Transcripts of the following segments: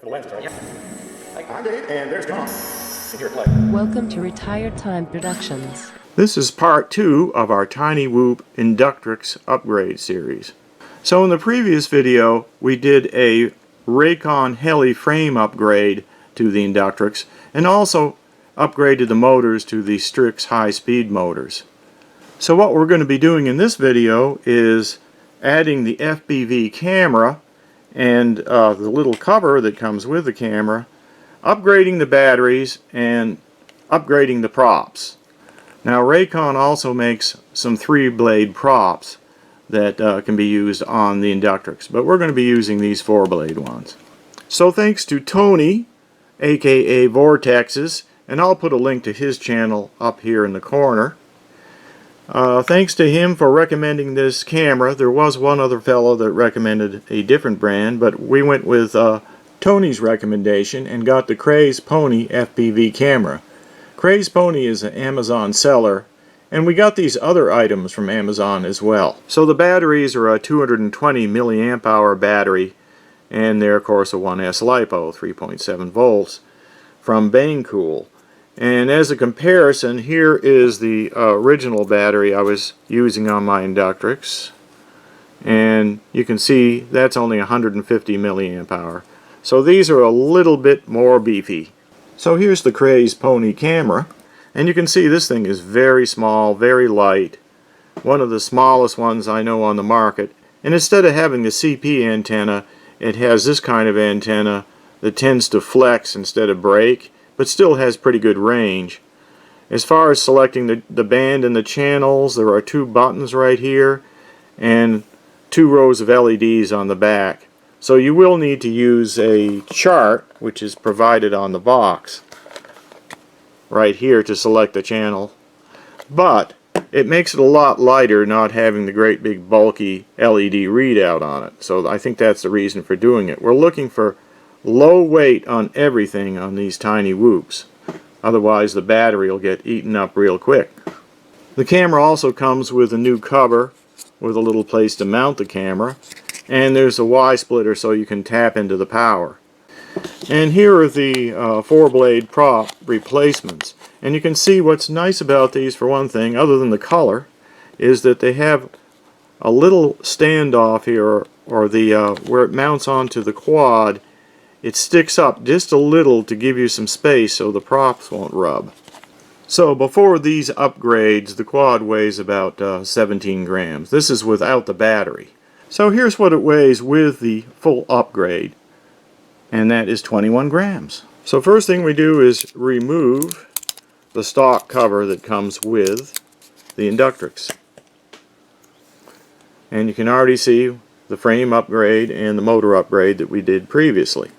The lenses are I'm Dave, and there's Tom. And here play. Welcome to Retired Time Productions. This is part 2 of our Tiny Whoop Inductrix upgrade series. So in the previous video we did a Raycon heli frame upgrade to the Inductrix and also upgraded the motors to the Strix high-speed motors. So what we're going to be doing in this video is adding the FPV camera and the little cover that comes with the camera, upgrading the batteries, and upgrading the props. Now Raycon also makes some 3-blade props that can be used on the Inductrix, but we're going to be using these 4-blade ones. So thanks to Tony, aka Vortexes, and I'll put a link to his channel up here in the corner. Thanks to him for recommending this camera. There was one other fellow that recommended a different brand, but we went with Tony's recommendation and got the Crazepony FPV camera. Crazepony is an Amazon seller, and we got these other items from Amazon as well. So the batteries are a 220 milliamp hour battery, and they're of course a 1S LiPo, 3.7 volts, from Bangcool. And as a comparison, here is the original battery I was using on my Inductrix, and you can see that's only 150 milliamp hour. So these are a little bit more beefy. So here's the Crazepony camera, and you can see this thing is very small, very light, one of the smallest ones I know on the market. And instead of having the CP antenna, it has this kind of antenna that tends to flex instead of break, but still has pretty good range. As far as selecting the band and the channels, there are 2 buttons right here and 2 rows of LEDs on the back. So you will need to use a chart, which is provided on the box right here, to select the channel. But it makes it a lot lighter not having the great big bulky LED readout on it. So I think that's the reason for doing it. We're looking for low weight on everything on these tiny whoops. Otherwise the battery will get eaten up real quick. The camera also comes with a new cover with a little place to mount the camera, and there's a Y splitter so you can tap into the power. And here are the 4-blade prop replacements. And you can see what's nice about these, for one thing, other than the color, is that they have a little standoff here, or the where it mounts onto the quad. It sticks up just a little to give you some space so the props won't rub. So before these upgrades, the quad weighs about 17 grams. This is without the battery. So here's what it weighs with the full upgrade, and that is 21 grams. So first thing we do is remove the stock cover that comes with the Inductrix. And you can already see the frame upgrade and the motor upgrade that we did previously.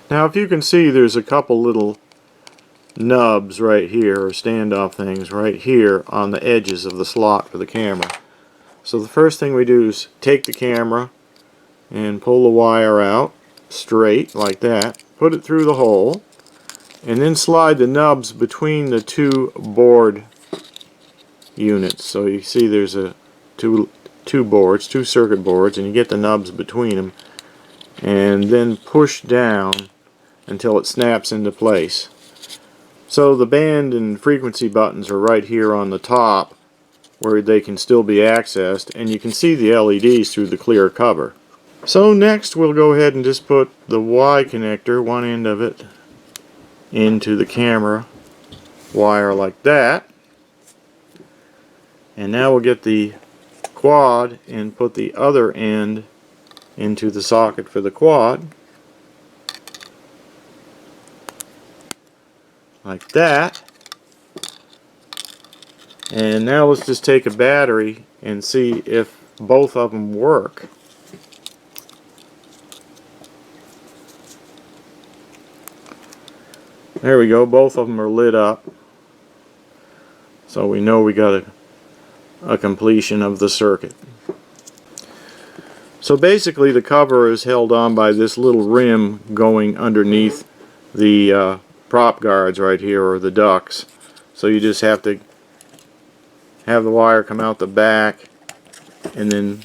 Now if you can see, there's a couple little nubs right here, or standoff things right here on the edges of the slot for the camera. So the first thing we do is take the camera and pull the wire out straight like that, put it through the hole, and then slide the nubs between the 2 board units. So you see there's two circuit boards, and you get the nubs between them, and then push down until it snaps into place. So the band and frequency buttons are right here on the top where they can still be accessed, and you can see the LEDs through the clear cover. So next we'll go ahead and just put the Y connector, one end of it, into the camera wire like that. And now we'll get the quad and put the other end into the socket for the quad. Like that. And now let's just take a battery and see if both of them work. There we go, both of them are lit up. So we know we got a completion of the circuit. So basically the cover is held on by this little rim going underneath the prop guards right here, or the ducts. So you just have to have the wire come out the back and then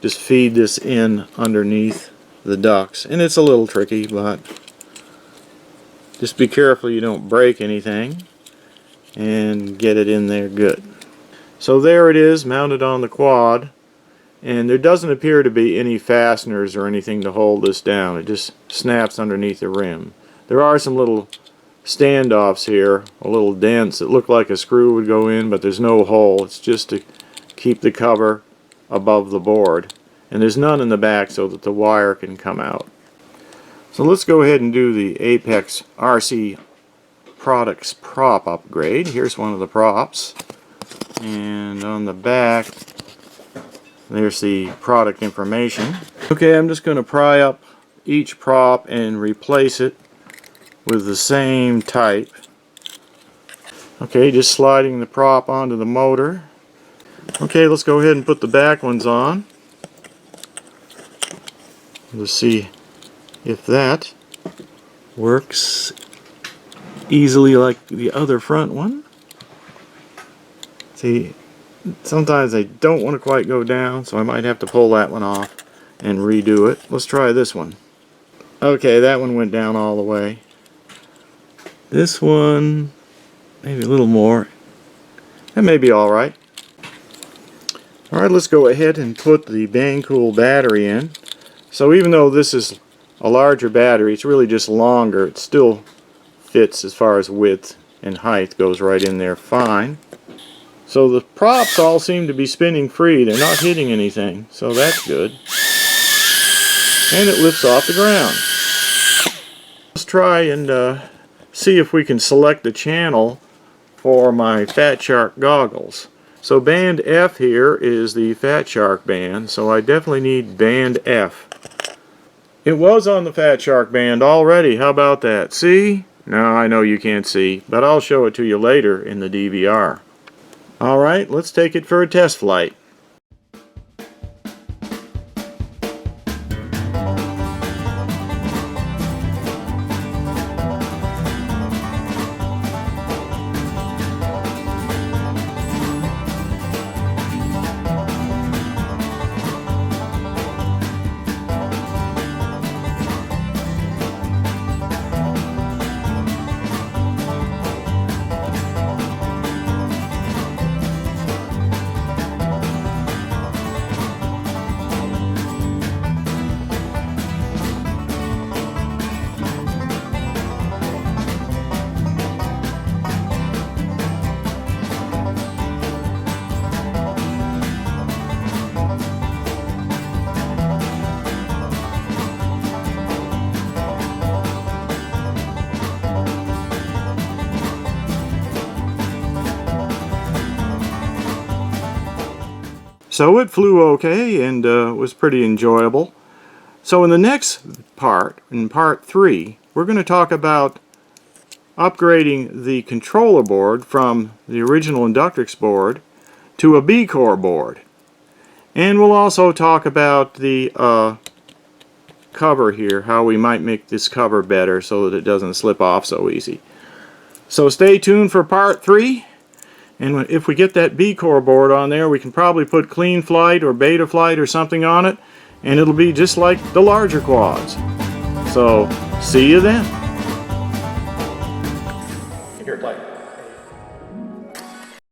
just feed this in underneath the ducts. And it's a little tricky, but just be careful you don't break anything and get it in there good. So there it is, mounted on the quad, and there doesn't appear to be any fasteners or anything to hold this down. It just snaps underneath the rim. There are some little standoffs here, a little dents that look like a screw would go in, but there's no hole. It's just to keep the cover above the board, and there's none in the back so that the wire can come out. So let's go ahead and do the Apex RC Products prop upgrade. Here's one of the props, and on the back there's the product information. Okay, I'm just going to pry up each prop and replace it with the same type. Okay, just sliding the prop onto the motor. Okay, let's go ahead and put the back ones on. Let's see if that works easily like the other front one. See, sometimes they don't want to quite go down, so I might have to pull that one off and redo it. Let's try this one. Okay, that one went down all the way. This one, maybe a little more. That may be alright. Alright, let's go ahead and put the Bangcool battery in. So even though this is a larger battery, it's really just longer. It still fits as far as width and height, goes right in there fine. So the props all seem to be spinning free. They're not hitting anything, so that's good. And it lifts off the ground. Let's try and see if we can select the channel for my Fat Shark goggles. So band F here is the Fat Shark band, so I definitely need band F. It was on the Fat Shark band already. How about that? See? No, I know you can't see, but I'll show it to you later in the DVR. Alright, let's take it for a test flight. So it flew okay and was pretty enjoyable. So in the next part, in part 3, we're going to talk about upgrading the controller board from the original Inductrix board to a Beecore board. And we'll also talk about the cover here, how we might make this cover better so that it doesn't slip off so easy. So stay tuned for part 3. And if we get that Beecore board on there, we can probably put CleanFlight or Betaflight or something on it, and it'll be just like the larger quads. So, see you then.